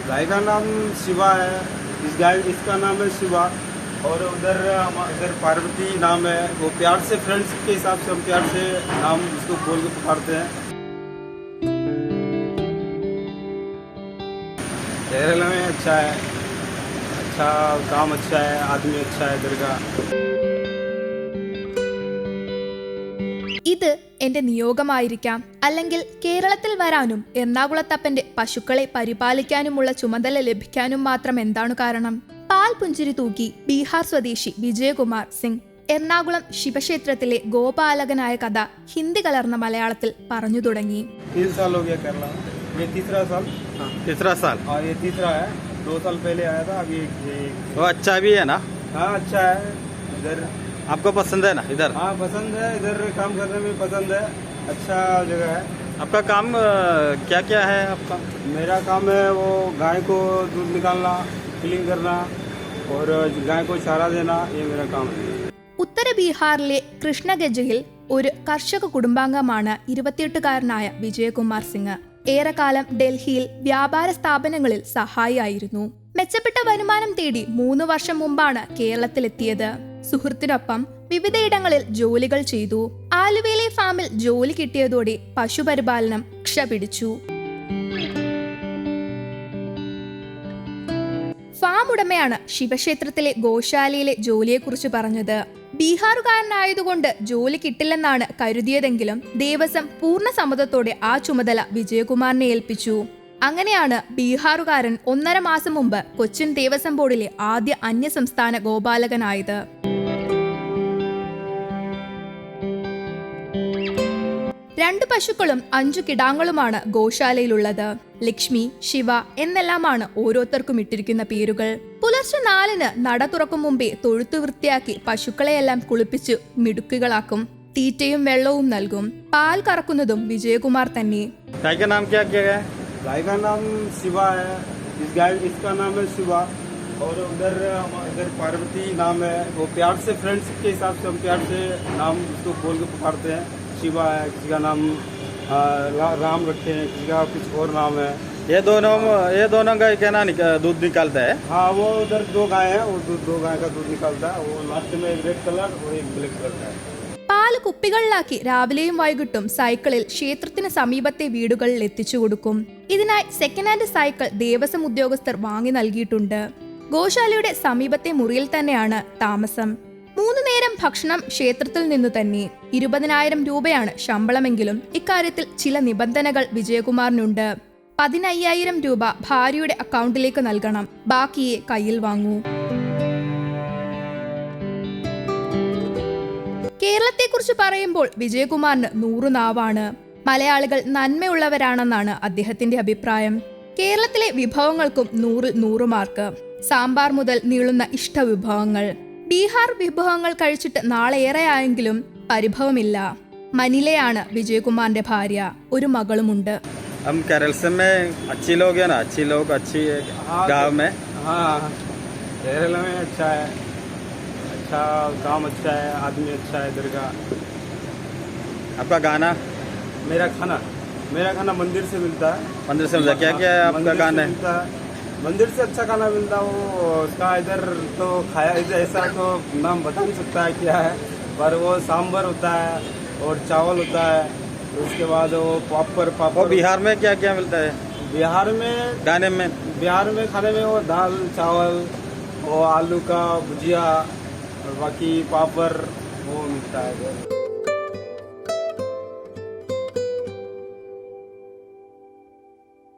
गाय का नाम शिवा है। इसका नाम है शिवा। और उधर इधर पार्वती नाम है। वो प्यार से फ्रेंड्स के हिसाब से हम प्यार से नाम इसको बोल के पुकारते हैं। केरला में अच्छा है, अच्छा काम अच्छा है, आदमी अच्छा है इधर का। ഇത് എന്റെ നിയോഗമായിരിക്കാം, അല്ലെങ്കിൽ കേരളത്തിൽ വരാനും എറണാകുളത്തപ്പന്റെ പശുക്കളെ പരിപാലിക്കാനുമുള്ള ചുമതല ലഭിക്കാനും മാത്രം എന്താണ് കാരണം? പാൽ പുഞ്ചിരി തൂക്കി ബീഹാർ സ്വദേശി വിജയകുമാർ സിംഗ് എറണാകുളം ശിവക്ഷേത്രത്തിലെ ഗോപാലകനായ കഥ ഹിന്ദി കലർന്ന മലയാളത്തിൽ പറഞ്ഞു തുടങ്ങി. 3 साल हो गया केरला में। ये तीसरा साल। हाँ, तीसरा साल। और ये तीसरा है। 2 साल पहले आया था। अभी वो अच्छा भी है ना? हाँ, अच्छा है इधर। आपको पसंद है ना इधर? हाँ, पसंद है। इधर काम करने में पसंद है। अच्छा जगह है। आपका काम क्या क्या है आपका? मेरा काम है वो गाय को दूध निकालना, क्लीन करना और गाय को चारा देना। ये मेरा काम है. ഉത്തര ബീഹാറിലെ കൃഷ്ണഗജയിൽ ഒരു കർഷക കുടുംബാംഗമാണ് 28-കാരനായ വിജയകുമാർ സിംഗ്. ഏറെക്കാലം ഡൽഹിയിൽ വ്യാപാര സ്ഥാപനങ്ങളിൽ സഹായിയായിരുന്നു. മെച്ചപ്പെട്ട വരുമാനം തേടി 3 വർഷം മുമ്പാണ് കേരളത്തിലെത്തിയത്. സുഹൃത്തിനൊപ്പം വിവിധയിടങ്ങളിൽ ജോലികൾ ചെയ്തു. ആലുവയിലെ ഫാമിൽ ജോലി കിട്ടിയതോടെ പശുപരിപാലനം ക്ഷപിടിച്ചു. ഫാം ഉടമയാണ് ശിവക്ഷേത്രത്തിലെ ഗോശാലയിലെ ജോലിയെക്കുറിച്ച് പറഞ്ഞത്. ബീഹാറുകാരനായതുകൊണ്ട് ജോലി കിട്ടില്ലെന്നാണ് കരുതിയതെങ്കിലും ദേവസ്വം പൂർണ്ണ സമ്മതത്തോടെ ആ ചുമതല വിജയകുമാറിനെ ഏൽപ്പിച്ചു. അങ്ങനെയാണ് ബീഹാറുകാരൻ 1.5 മാസം മുമ്പ് കൊച്ചിൻ ദേവസ്വം ബോർഡിലെ ആദ്യ അന്യസംസ്ഥാന ഗോപാലകനായത്. രണ്ട് പശുക്കളും 5 കിടാങ്ങളുമാണ് ഗോശാലയിലുള്ളത്. ലക്ഷ്മി, ശിവ എന്നെല്ലാമാണ് ഓരോരുത്തർക്കും ഇട്ടിരിക്കുന്ന പേരുകൾ. പുലർച്ചെ 4-ന് നട തുറക്കും മുമ്പേ തൊഴുത്തു വൃത്തിയാക്കി പശുക്കളെയെല്ലാം കുളിപ്പിച്ച് മിടുക്കുകളാക്കും. തീറ്റയും വെള്ളവും നൽകും. പാൽ കറക്കുന്നതും വിജയകുമാർ തന്നെ. गाय का नाम शिवा है। इसका नाम है शिवा। और उधर पार्वती नाम है। वो प्यार से फ्रेंड्स के हिसाब से हम प्यार से नाम उसको बोल के पुकारते हैं। शिवा है, किसी का नाम राम रखे हैं, किसी का कुछ और नाम है। ये दोनों गाय क्या ना दूध निकालता है? हाँ, वो उधर 2 गाय हैं। वो 2 गाय का दूध निकालता है। वो लास्ट में एक रेड कलर और एक ब्लैक कलर का है. പാല് കുപ്പികളിലാക്കി രാവിലെയും വൈകിട്ടും സൈക്കിളിൽ ക്ഷേത്രത്തിന് സമീപത്തെ വീടുകളിൽ എത്തിച്ചു കൊടുക്കും. ഇതിനായി സെക്കൻഡ് ഹാൻഡ് സൈക്കിൾ ദേവസ്വം ഉദ്യോഗസ്ഥർ വാങ്ങി നൽകിയിട്ടുണ്ട്. ഗോശാലയുടെ സമീപത്തെ മുറിയിൽ തന്നെയാണ് താമസം. 3 നേരം ഭക്ഷണം ക്ഷേത്രത്തിൽ നിന്നു തന്നെ. 20,000 രൂപയാണ് ശമ്പളമെങ്കിലും ഇക്കാര്യത്തിൽ ചില നിബന്ധനകൾ വിജയകുമാറിനുണ്ട്. 15,000 രൂപ ഭാര്യയുടെ അക്കൗണ്ടിലേക്ക് നൽകണം. ബാക്കിയെ കയ്യിൽ വാങ്ങൂ. കേരളത്തെക്കുറിച്ച് പറയുമ്പോൾ വിജയകുമാറിന് 100 നാവാണ്. മലയാളികൾ നന്മയുള്ളവരാണെന്നാണ് അദ്ദേഹത്തിന്റെ അഭിപ്രായം. കേരളത്തിലെ വിഭവങ്ങൾക്കും 100-ൽ 100 മാർക്ക്. സാമ്പാർ മുതൽ നീളുന്ന ഇഷ്ടവിഭവങ്ങൾ. ബീഹാർ വിഭവങ്ങൾ കഴിച്ചിട്ട് നാളേറെയായെങ്കിലും പരിഭവമില്ല. മനിലയാണ് വിജയകുമാറിന്റെ ഭാര്യ. ഒരു മകളുമുണ്ട്. हम केरल से में अच्छी लोग है ना, अच्छी लोग अच्छी गाँव में. हाँ, केरला में अच्छा है, अच्छा काम अच्छा है, आदमी अच्छा है इधर का. आपका गाना? मेरा खाना मंदिर से मिलता है. मंदिर से मिलता क्या क्या है आपका गाना? मंदिर से अच्छा खाना मिलता है. वो उसका इधर तो खाया ऐसा तो नाम बता नहीं सकता है क्या है, पर वो सांभर होता है और चावल होता है. उसके बाद वो पापड़. वो बिहार में क्या क्या मिलता है? बिहार में गाने में खाने में वो दाल चावल, वो आलू का भुजिया और बाकी पापड़ वो मिलता है.